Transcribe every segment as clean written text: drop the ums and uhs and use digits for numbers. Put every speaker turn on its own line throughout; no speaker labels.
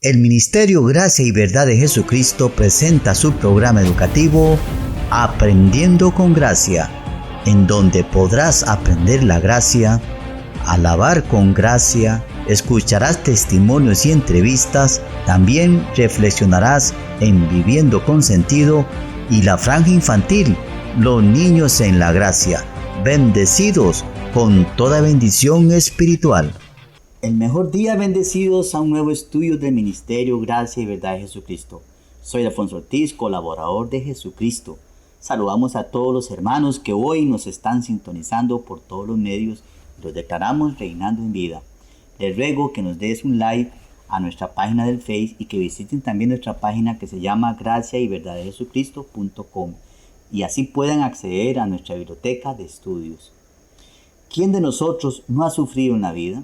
El Ministerio Gracia y Verdad de Jesucristo presenta su programa educativo Aprendiendo con Gracia, en donde podrás aprender la gracia, alabar con gracia, escucharás testimonios y entrevistas, también reflexionarás en Viviendo con Sentido y la franja infantil, los niños en la gracia, bendecidos con toda bendición espiritual. El mejor día, bendecidos a un nuevo estudio del Ministerio Gracia y Verdad de Jesucristo. Soy Alfonso Ortiz, colaborador de Jesucristo. Saludamos a todos los hermanos que hoy nos están sintonizando por todos los medios y los declaramos reinando en vida. Les ruego que nos des un like a nuestra página del Face y que visiten también nuestra página que se llama Gracia y Verdad de Jesucristo.com y así puedan acceder a nuestra biblioteca de estudios. ¿Quién de nosotros no ha sufrido en la vida?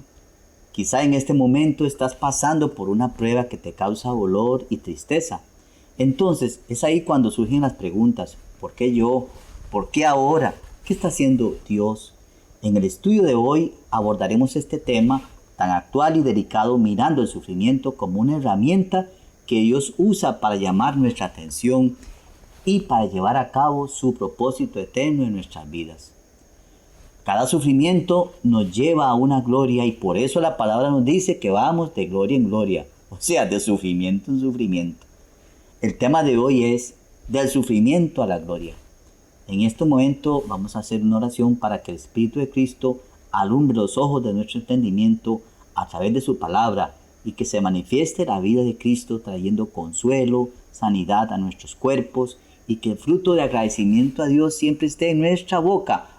Quizá en este momento estás pasando por una prueba que te causa dolor y tristeza. Entonces es ahí cuando surgen las preguntas: ¿por qué yo? ¿Por qué ahora? ¿Qué está haciendo Dios? En el estudio de hoy abordaremos este tema tan actual y delicado, mirando el sufrimiento como una herramienta que Dios usa para llamar nuestra atención y para llevar a cabo su propósito eterno en nuestras vidas. Cada sufrimiento nos lleva a una gloria y por eso la palabra nos dice que vamos de gloria en gloria, o sea, de sufrimiento en sufrimiento. El tema de hoy es del sufrimiento a la gloria. En este momento vamos a hacer una oración para que el Espíritu de Cristo alumbre los ojos de nuestro entendimiento a través de su palabra y que se manifieste la vida de Cristo trayendo consuelo, sanidad a nuestros cuerpos y que el fruto de agradecimiento a Dios siempre esté en nuestra boca,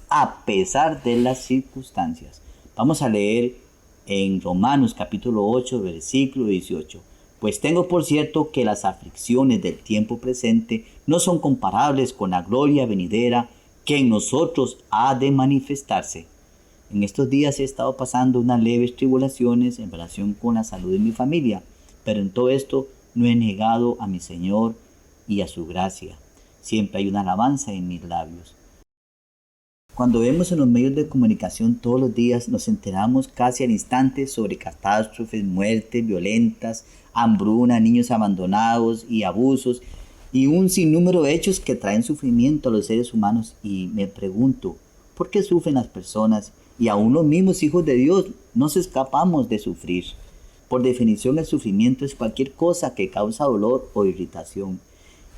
a pesar de las circunstancias. Vamos a leer en Romanos capítulo 8, versículo 18. Pues tengo por cierto que las aflicciones del tiempo presente no son comparables con la gloria venidera que en nosotros ha de manifestarse. En estos días he estado pasando unas leves tribulaciones en relación con la salud de mi familia, pero en todo esto no he negado a mi Señor y a su gracia. Siempre hay una alabanza en mis labios. Cuando vemos en los medios de comunicación todos los días, nos enteramos casi al instante sobre catástrofes, muertes violentas, hambruna, niños abandonados y abusos y un sinnúmero de hechos que traen sufrimiento a los seres humanos. Y me pregunto, ¿por qué sufren las personas? Y aún los mismos hijos de Dios nos escapamos de sufrir. Por definición, el sufrimiento es cualquier cosa que causa dolor o irritación.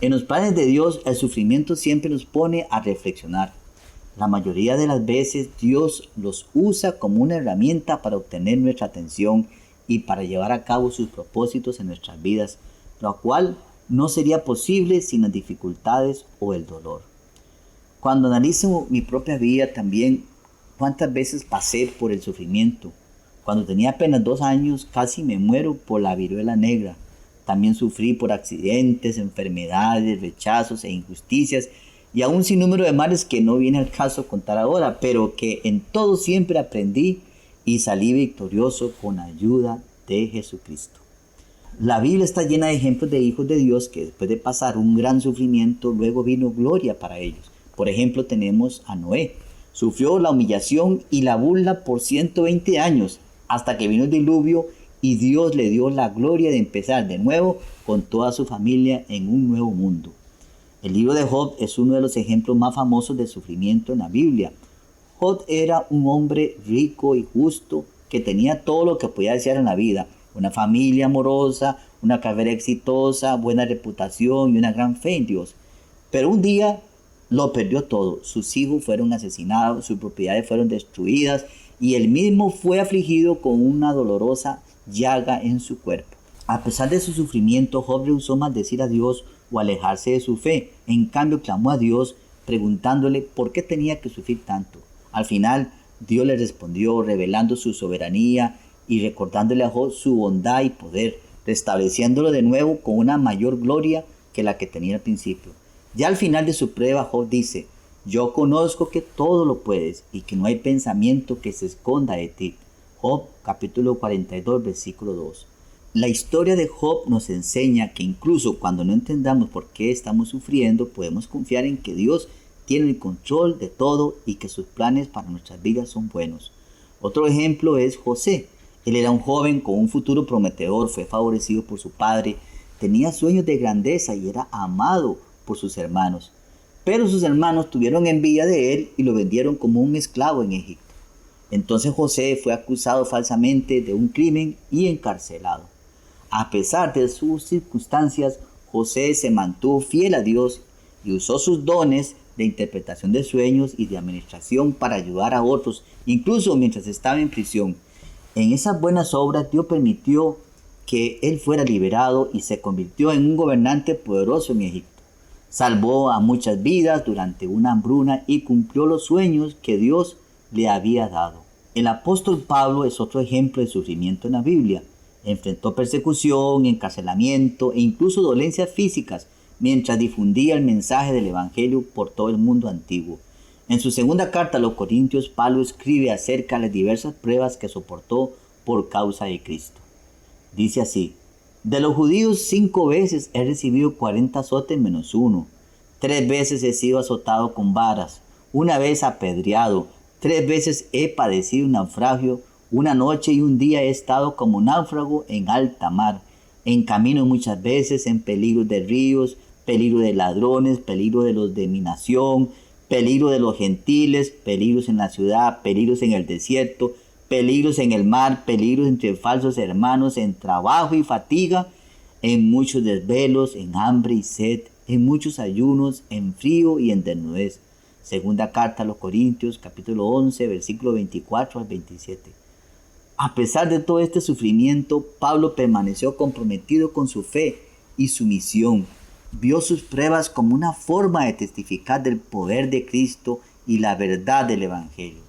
En los planes de Dios, el sufrimiento siempre nos pone a reflexionar. La mayoría de las veces Dios los usa como una herramienta para obtener nuestra atención y para llevar a cabo sus propósitos en nuestras vidas, lo cual no sería posible sin las dificultades o el dolor. Cuando analizo mi propia vida también, cuántas veces pasé por el sufrimiento. Cuando tenía apenas 2 años casi me muero por la viruela negra. También sufrí por accidentes, enfermedades, rechazos e injusticias y aún sin número de males que no viene al caso contar ahora, pero que en todo siempre aprendí y salí victorioso con ayuda de Jesucristo. La Biblia está llena de ejemplos de hijos de Dios que después de pasar un gran sufrimiento, luego vino gloria para ellos. Por ejemplo, tenemos a Noé. Sufrió la humillación y la burla por 120 años, hasta que vino el diluvio y Dios le dio la gloria de empezar de nuevo con toda su familia en un nuevo mundo. El libro de Job es uno de los ejemplos más famosos de sufrimiento en la Biblia. Job era un hombre rico y justo que tenía todo lo que podía desear en la vida: una familia amorosa, una carrera exitosa, buena reputación y una gran fe en Dios. Pero un día lo perdió todo. Sus hijos fueron asesinados, sus propiedades fueron destruidas y él mismo fue afligido con una dolorosa llaga en su cuerpo. A pesar de su sufrimiento, Job rehusó maldecir a Dios o alejarse de su fe. En cambio, clamó a Dios preguntándole por qué tenía que sufrir tanto. Al final, Dios le respondió revelando su soberanía y recordándole a Job su bondad y poder, restableciéndolo de nuevo con una mayor gloria que la que tenía al principio. Ya al final de su prueba, Job dice: yo conozco que todo lo puedes y que no hay pensamiento que se esconda de ti. Job capítulo 42, versículo 2. La historia de Job nos enseña que incluso cuando no entendamos por qué estamos sufriendo, podemos confiar en que Dios tiene el control de todo y que sus planes para nuestras vidas son buenos. Otro ejemplo es José. Él era un joven con un futuro prometedor, fue favorecido por su padre, tenía sueños de grandeza y era amado por sus hermanos. Pero sus hermanos tuvieron envidia de él y lo vendieron como un esclavo en Egipto. Entonces José fue acusado falsamente de un crimen y encarcelado. A pesar de sus circunstancias, José se mantuvo fiel a Dios y usó sus dones de interpretación de sueños y de administración para ayudar a otros, incluso mientras estaba en prisión. En esas buenas obras Dios permitió que él fuera liberado y se convirtió en un gobernante poderoso en Egipto. Salvó a muchas vidas durante una hambruna y cumplió los sueños que Dios le había dado. El apóstol Pablo es otro ejemplo de sufrimiento en la Biblia. Enfrentó persecución, encarcelamiento e incluso dolencias físicas mientras difundía el mensaje del Evangelio por todo el mundo antiguo. En su segunda carta a los Corintios, Pablo escribe acerca de las diversas pruebas que soportó por causa de Cristo. Dice así: de los judíos 5 veces he recibido 40 azotes menos 1. 3 veces he sido azotado con varas, 1 vez apedreado, 3 veces he padecido un naufragio, 1 noche y 1 día he estado como náufrago en alta mar, en camino muchas veces, en peligro de ríos, peligro de ladrones, peligro de los de mi nación, peligro de los gentiles, peligros en la ciudad, peligros en el desierto, peligros en el mar, peligros entre falsos hermanos, en trabajo y fatiga, en muchos desvelos, en hambre y sed, en muchos ayunos, en frío y en desnudez. Segunda carta a los Corintios, capítulo 11, versículo 24 al 27. A pesar de todo este sufrimiento, Pablo permaneció comprometido con su fe y su misión. Vio sus pruebas como una forma de testificar del poder de Cristo y la verdad del Evangelio.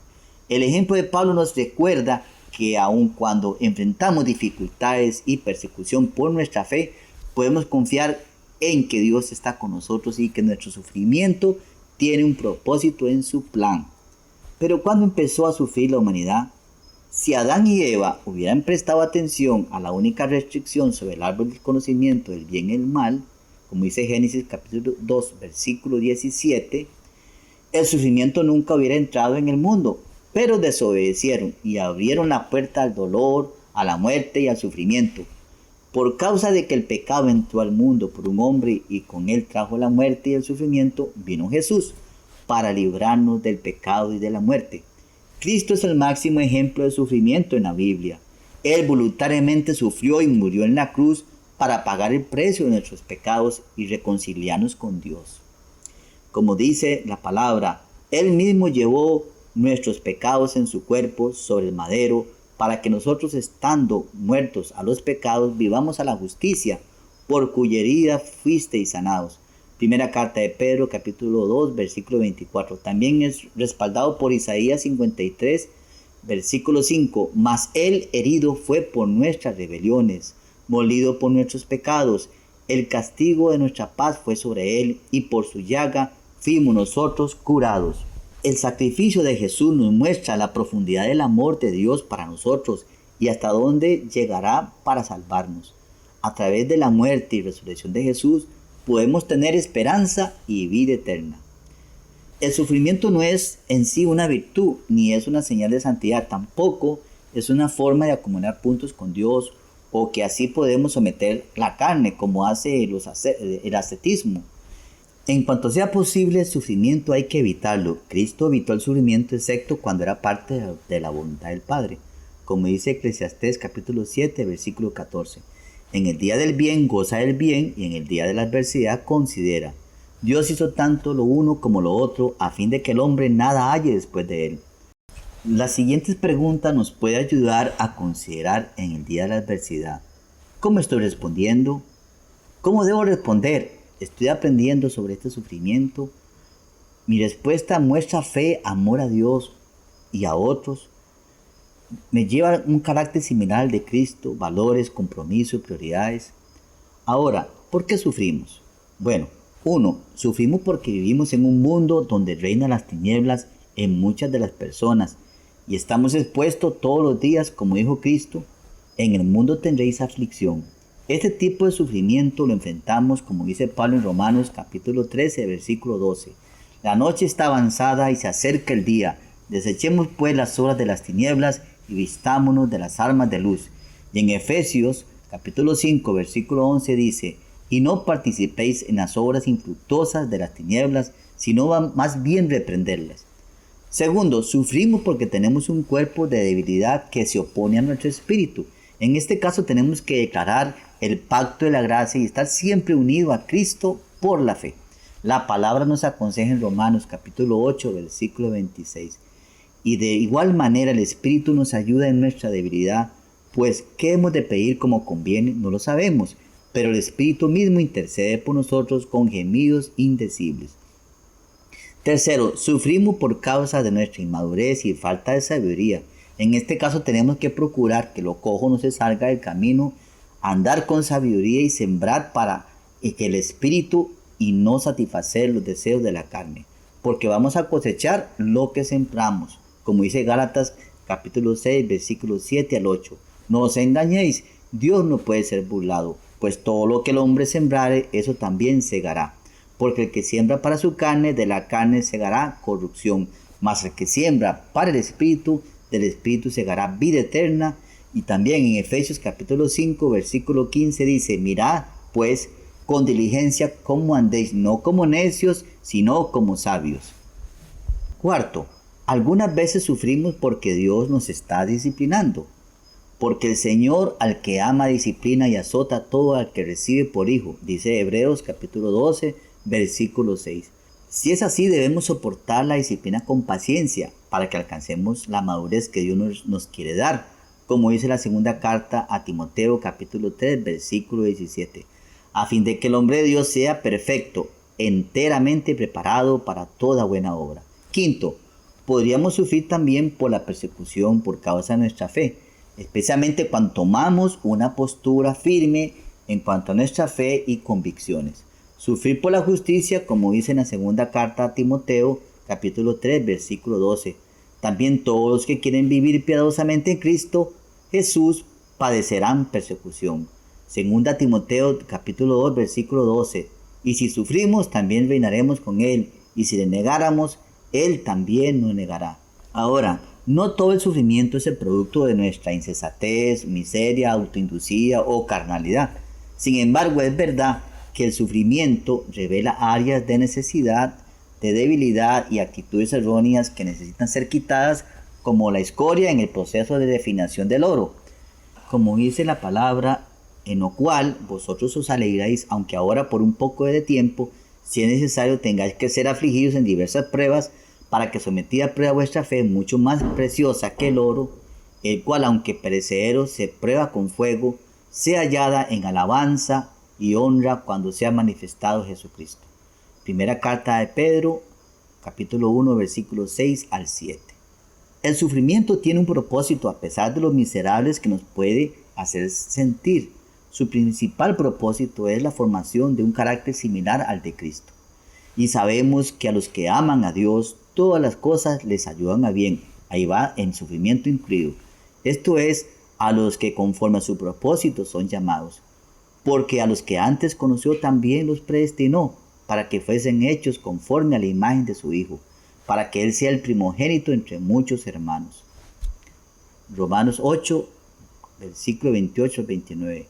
El ejemplo de Pablo nos recuerda que aun cuando enfrentamos dificultades y persecución por nuestra fe, podemos confiar en que Dios está con nosotros y que nuestro sufrimiento tiene un propósito en su plan. Pero ¿cuándo empezó a sufrir la humanidad? Si Adán y Eva hubieran prestado atención a la única restricción sobre el árbol del conocimiento del bien y el mal, como dice Génesis capítulo 2, versículo 17, el sufrimiento nunca hubiera entrado en el mundo. Pero desobedecieron y abrieron la puerta al dolor, a la muerte y al sufrimiento. Por causa de que el pecado entró al mundo por un hombre y con él trajo la muerte y el sufrimiento, vino Jesús para librarnos del pecado y de la muerte. Cristo es el máximo ejemplo de sufrimiento en la Biblia. Él voluntariamente sufrió y murió en la cruz para pagar el precio de nuestros pecados y reconciliarnos con Dios. Como dice la palabra, Él mismo llevó nuestros pecados en su cuerpo sobre el madero, para que nosotros, estando muertos a los pecados, vivamos a la justicia, por cuya herida fuisteis sanados. Primera carta de Pedro, capítulo 2, versículo 24. También es respaldado por Isaías 53, versículo 5. Mas él herido fue por nuestras rebeliones, molido por nuestros pecados. El castigo de nuestra paz fue sobre él, y por su llaga fuimos nosotros curados. El sacrificio de Jesús nos muestra la profundidad del amor de Dios para nosotros y hasta dónde llegará para salvarnos. A través de la muerte y resurrección de Jesús podemos tener esperanza y vida eterna. El sufrimiento no es en sí una virtud ni es una señal de santidad, tampoco es una forma de acumular puntos con Dios o que así podemos someter la carne como hace el ascetismo. En cuanto sea posible, el sufrimiento hay que evitarlo. Cristo evitó el sufrimiento excepto cuando era parte de la voluntad del Padre, como dice Eclesiastés capítulo 7, versículo 14. En el día del bien goza del bien y en el día de la adversidad considera. Dios hizo tanto lo uno como lo otro a fin de que el hombre nada halle después de él. Las siguientes preguntas nos pueden ayudar a considerar en el día de la adversidad. ¿Cómo estoy respondiendo? ¿Cómo debo responder? ¿Estoy aprendiendo sobre este sufrimiento? ¿Mi respuesta muestra fe, amor a Dios y a otros? ¿Me lleva un carácter similar al de Cristo, valores, compromisos, prioridades? Ahora, ¿por qué sufrimos? Bueno, 1. Sufrimos porque vivimos en un mundo donde reinan las tinieblas en muchas de las personas y estamos expuestos todos los días, como dijo Cristo, en el mundo tendréis aflicción. Este tipo de sufrimiento lo enfrentamos, como dice Pablo en Romanos capítulo 13, versículo 12. La noche está avanzada y se acerca el día. Desechemos pues las horas de las tinieblas y vistámonos de las armas de luz. Y en Efesios capítulo 5 versículo 11 dice: y no participéis en las obras infructuosas de las tinieblas, sino más bien reprenderlas. Segundo, sufrimos porque tenemos un cuerpo de debilidad que se opone a nuestro espíritu. En este caso tenemos que declarar el pacto de la gracia y estar siempre unido a Cristo por la fe. La palabra nos aconseja en Romanos capítulo 8 versículo 26. Y de igual manera el Espíritu nos ayuda en nuestra debilidad, pues ¿qué hemos de pedir como conviene? No lo sabemos, pero el Espíritu mismo intercede por nosotros con gemidos indecibles. Tercero, sufrimos por causa de nuestra inmadurez y falta de sabiduría. En este caso tenemos que procurar que lo cojo no se salga del camino, andar con sabiduría y sembrar para que el Espíritu y no satisfacer los deseos de la carne, porque vamos a cosechar lo que sembramos, como dice Gálatas capítulo 6 versículos 7 al 8. No os engañéis, Dios no puede ser burlado, pues todo lo que el hombre sembrare, eso también segará. Porque el que siembra para su carne, de la carne segará corrupción, mas el que siembra para el Espíritu, del Espíritu segará vida eterna. Y también en Efesios capítulo 5 versículo 15 dice: mirad pues con diligencia cómo andéis, no como necios, sino como sabios. Cuarto, algunas veces sufrimos porque Dios nos está disciplinando. Porque el Señor al que ama disciplina y azota a todo al que recibe por hijo, dice Hebreos capítulo 12 versículo 6. Si es así, debemos soportar la disciplina con paciencia para que alcancemos la madurez que Dios nos quiere dar, como dice la segunda carta a Timoteo capítulo 3 versículo 17, a fin de que el hombre de Dios sea perfecto, enteramente preparado para toda buena obra. Quinto, podríamos sufrir también por la persecución por causa de nuestra fe, especialmente cuando tomamos una postura firme en cuanto a nuestra fe y convicciones. Sufrir por la justicia, como dice en la segunda carta a Timoteo, capítulo 3, versículo 12. También todos los que quieren vivir piadosamente en Cristo Jesús padecerán persecución. Segunda Timoteo, capítulo 2, versículo 12. Y si sufrimos, también reinaremos con Él. Y si le negáramos, Él también nos negará. Ahora, no todo el sufrimiento es el producto de nuestra insensatez, miseria, autoinducida o carnalidad. Sin embargo, es verdad que el sufrimiento revela áreas de necesidad, de debilidad y actitudes erróneas que necesitan ser quitadas, como la escoria en el proceso de refinación del oro. Como dice la palabra, en lo cual vosotros os alegraréis, aunque ahora por un poco de tiempo, si es necesario, tengáis que ser afligidos en diversas pruebas, para que sometida a prueba vuestra fe, mucho más preciosa que el oro, el cual aunque perecedero se prueba con fuego, sea hallada en alabanza y honra cuando sea manifestado Jesucristo. Primera carta de Pedro, capítulo 1, versículos 6 al 7. El sufrimiento tiene un propósito a pesar de los miserables que nos puede hacer sentir. Su principal propósito es la formación de un carácter similar al de Cristo. Y sabemos que a los que aman a Dios, todas las cosas les ayudan a bien. Ahí va en sufrimiento incluido. Esto es, a los que conforme a su propósito son llamados. Porque a los que antes conoció también los predestinó, para que fuesen hechos conforme a la imagen de su Hijo, para que Él sea el primogénito entre muchos hermanos. Romanos 8, versículo 28 al 29.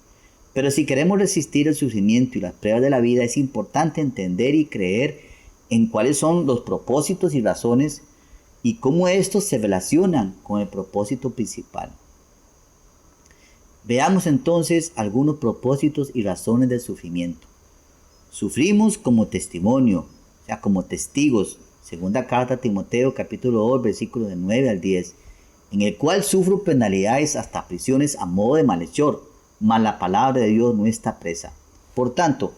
Pero si queremos resistir el sufrimiento y las pruebas de la vida, es importante entender y creer en cuáles son los propósitos y razones y cómo estos se relacionan con el propósito principal. Veamos entonces algunos propósitos y razones del sufrimiento. Sufrimos como testimonio, o sea, como testigos. Segunda carta a Timoteo, capítulo 2, versículos de 9 al 10, en el cual sufro penalidades hasta prisiones a modo de malhechor, mas la palabra de Dios no está presa. Por tanto,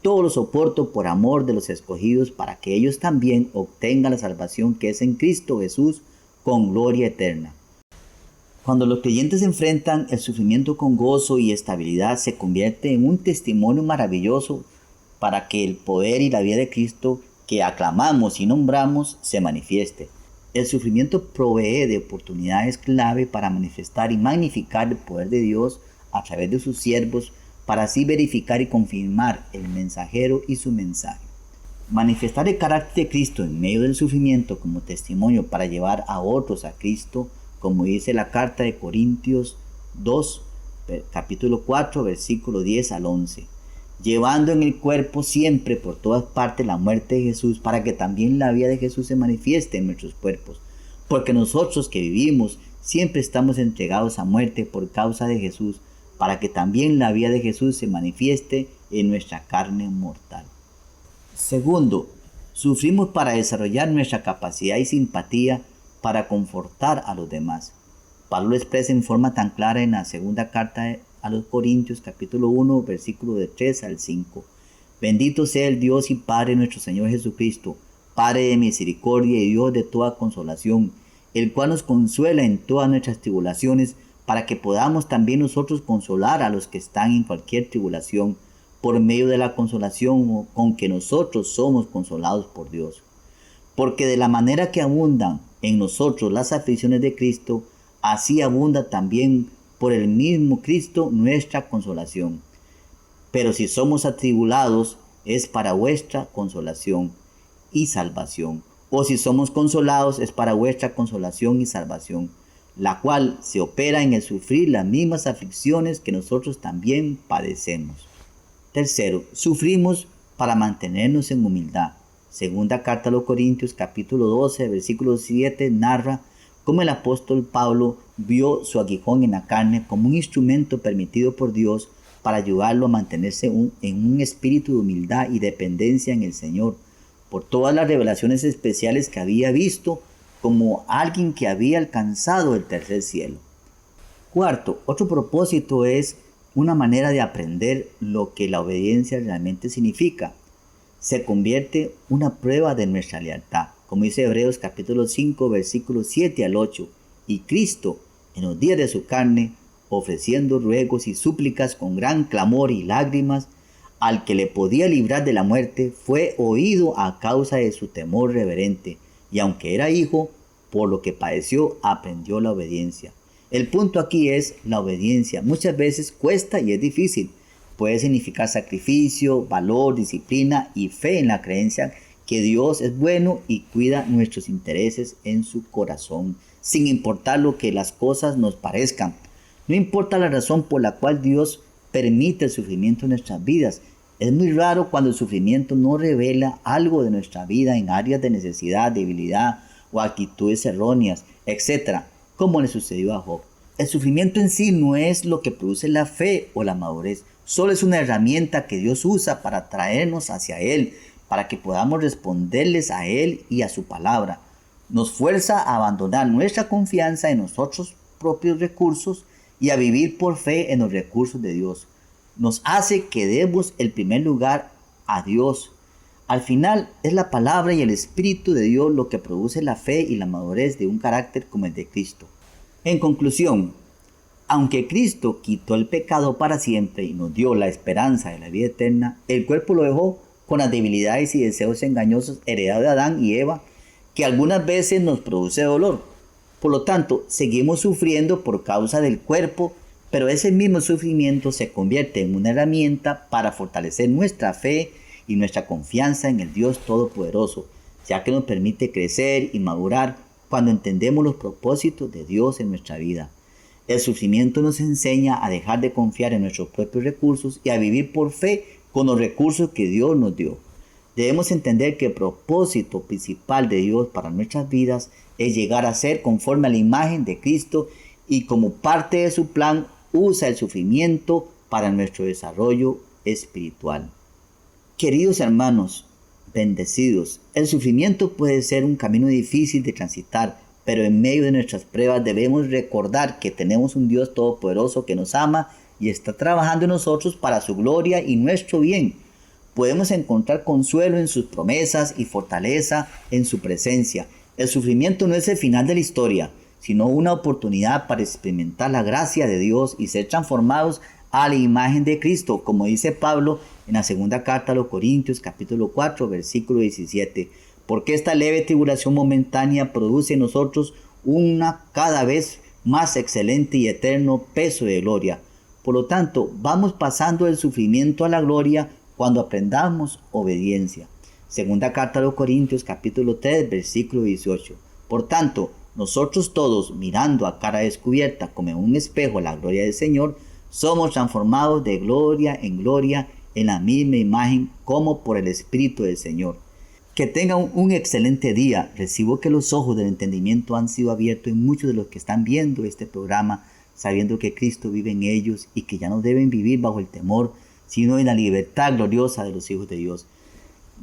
todo lo soporto por amor de los escogidos, para que ellos también obtengan la salvación que es en Cristo Jesús con gloria eterna. Cuando los creyentes enfrentan el sufrimiento con gozo y estabilidad, se convierte en un testimonio maravilloso para que el poder y la vida de Cristo que aclamamos y nombramos se manifieste. El sufrimiento provee de oportunidades clave para manifestar y magnificar el poder de Dios a través de sus siervos, para así verificar y confirmar el mensajero y su mensaje. Manifestar el carácter de Cristo en medio del sufrimiento como testimonio para llevar a otros a Cristo como dice la carta de Corintios 2, capítulo 4, versículo 10 al 11. Llevando en el cuerpo siempre por todas partes la muerte de Jesús, para que también la vida de Jesús se manifieste en nuestros cuerpos. Porque nosotros que vivimos siempre estamos entregados a muerte por causa de Jesús, para que también la vida de Jesús se manifieste en nuestra carne mortal. Segundo, sufrimos para desarrollar nuestra capacidad y simpatía para confortar a los demás. Pablo lo expresa en forma tan clara en la segunda carta a los Corintios, capítulo 1, versículo de 3 al 5. Bendito sea el Dios y Padre de nuestro Señor Jesucristo, Padre de misericordia y Dios de toda consolación, el cual nos consuela en todas nuestras tribulaciones, para que podamos también nosotros consolar a los que están en cualquier tribulación, por medio de la consolación con que nosotros somos consolados por Dios. Porque de la manera que abundan en nosotros las aflicciones de Cristo, así abunda también por el mismo Cristo nuestra consolación. Pero si somos atribulados, es para vuestra consolación y salvación. O si somos consolados, es para vuestra consolación y salvación, la cual se opera en el sufrir las mismas aflicciones que nosotros también padecemos. Tercero, sufrimos para mantenernos en humildad. Segunda carta a los Corintios, capítulo 12, versículo 7, narra cómo el apóstol Pablo vio su aguijón en la carne como un instrumento permitido por Dios para ayudarlo a mantenerse en un espíritu de humildad y dependencia en el Señor, por todas las revelaciones especiales que había visto como alguien que había alcanzado el tercer cielo. Cuarto, otro propósito es una manera de aprender lo que la obediencia realmente significa. Se convierte una prueba de nuestra lealtad, como dice Hebreos capítulo 5, versículos 7 al 8. Y Cristo, en los días de su carne, ofreciendo ruegos y súplicas con gran clamor y lágrimas, al que le podía librar de la muerte, fue oído a causa de su temor reverente, y aunque era hijo, por lo que padeció, aprendió la obediencia. El punto aquí es la obediencia. Muchas veces cuesta y es difícil. Puede significar sacrificio, valor, disciplina y fe en la creencia que Dios es bueno y cuida nuestros intereses en su corazón, sin importar lo que las cosas nos parezcan. No importa la razón por la cual Dios permite el sufrimiento en nuestras vidas. Es muy raro cuando el sufrimiento no revela algo de nuestra vida en áreas de necesidad, debilidad o actitudes erróneas, etc., como le sucedió a Job. El sufrimiento en sí no es lo que produce la fe o la madurez, solo es una herramienta que Dios usa para traernos hacia Él, para que podamos responderles a Él y a su palabra. Nos fuerza a abandonar nuestra confianza en nosotros propios recursos y a vivir por fe en los recursos de Dios. Nos hace que demos el primer lugar a Dios. Al final es la palabra y el Espíritu de Dios lo que produce la fe y la madurez de un carácter como el de Cristo. En conclusión, aunque Cristo quitó el pecado para siempre y nos dio la esperanza de la vida eterna, el cuerpo lo dejó con las debilidades y deseos engañosos heredados de Adán y Eva, que algunas veces nos produce dolor. Por lo tanto, seguimos sufriendo por causa del cuerpo, pero ese mismo sufrimiento se convierte en una herramienta para fortalecer nuestra fe y nuestra confianza en el Dios Todopoderoso, ya que nos permite crecer y madurar cuando entendemos los propósitos de Dios en nuestra vida. El sufrimiento nos enseña a dejar de confiar en nuestros propios recursos y a vivir por fe con los recursos que Dios nos dio. Debemos entender que el propósito principal de Dios para nuestras vidas es llegar a ser conforme a la imagen de Cristo, y como parte de su plan usa el sufrimiento para nuestro desarrollo espiritual. Queridos hermanos, bendecidos, el sufrimiento puede ser un camino difícil de transitar, pero en medio de nuestras pruebas debemos recordar que tenemos un Dios todopoderoso que nos ama y está trabajando en nosotros para su gloria y nuestro bien. Podemos encontrar consuelo en sus promesas y fortaleza en su presencia. El sufrimiento no es el final de la historia, sino una oportunidad para experimentar la gracia de Dios y ser transformados a la imagen de Cristo, como dice Pablo en la segunda carta a los Corintios, capítulo 4, versículo 17. Porque esta leve tribulación momentánea produce en nosotros una cada vez más excelente y eterno peso de gloria. Por lo tanto, vamos pasando del sufrimiento a la gloria cuando aprendamos obediencia. Segunda carta a los Corintios, capítulo 3, versículo 18. Por tanto, nosotros todos, mirando a cara descubierta como en un espejo la gloria del Señor, somos transformados de gloria en la misma imagen como por el Espíritu del Señor. Que tengan un excelente día. Recibo que los ojos del entendimiento han sido abiertos en muchos de los que están viendo este programa, sabiendo que Cristo vive en ellos y que ya no deben vivir bajo el temor, sino en la libertad gloriosa de los hijos de Dios.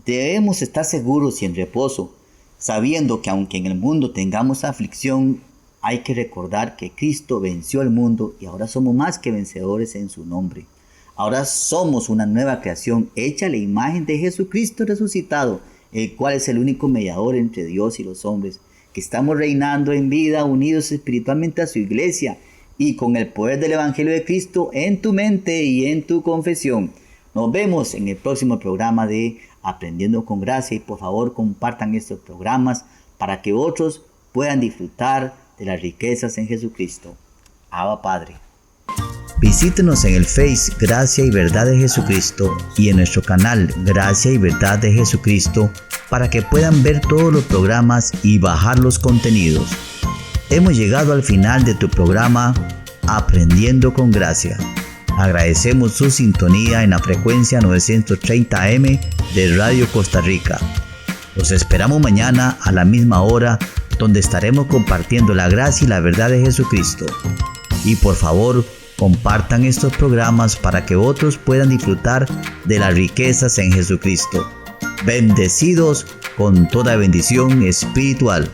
Debemos estar seguros y en reposo, sabiendo que aunque en el mundo tengamos aflicción, hay que recordar que Cristo venció el mundo y ahora somos más que vencedores en su nombre. Ahora somos una nueva creación hecha a la imagen de Jesucristo resucitado, el cual es el único mediador entre Dios y los hombres, que estamos reinando en vida, unidos espiritualmente a su iglesia y con el poder del Evangelio de Cristo en tu mente y en tu confesión. Nos vemos en el próximo programa de Aprendiendo con Gracia y por favor compartan estos programas para que otros puedan disfrutar de las riquezas en Jesucristo. Abba Padre. Visítenos en el Face Gracia y Verdad de Jesucristo y en nuestro canal Gracia y Verdad de Jesucristo para que puedan ver todos los programas y bajar los contenidos. Hemos llegado al final de tu programa Aprendiendo con Gracia. Agradecemos su sintonía en la frecuencia 930 AM de Radio Costa Rica. Los esperamos mañana a la misma hora, donde estaremos compartiendo la gracia y la verdad de Jesucristo. Y por favor, compartan estos programas para que otros puedan disfrutar de las riquezas en Jesucristo. Bendecidos con toda bendición espiritual.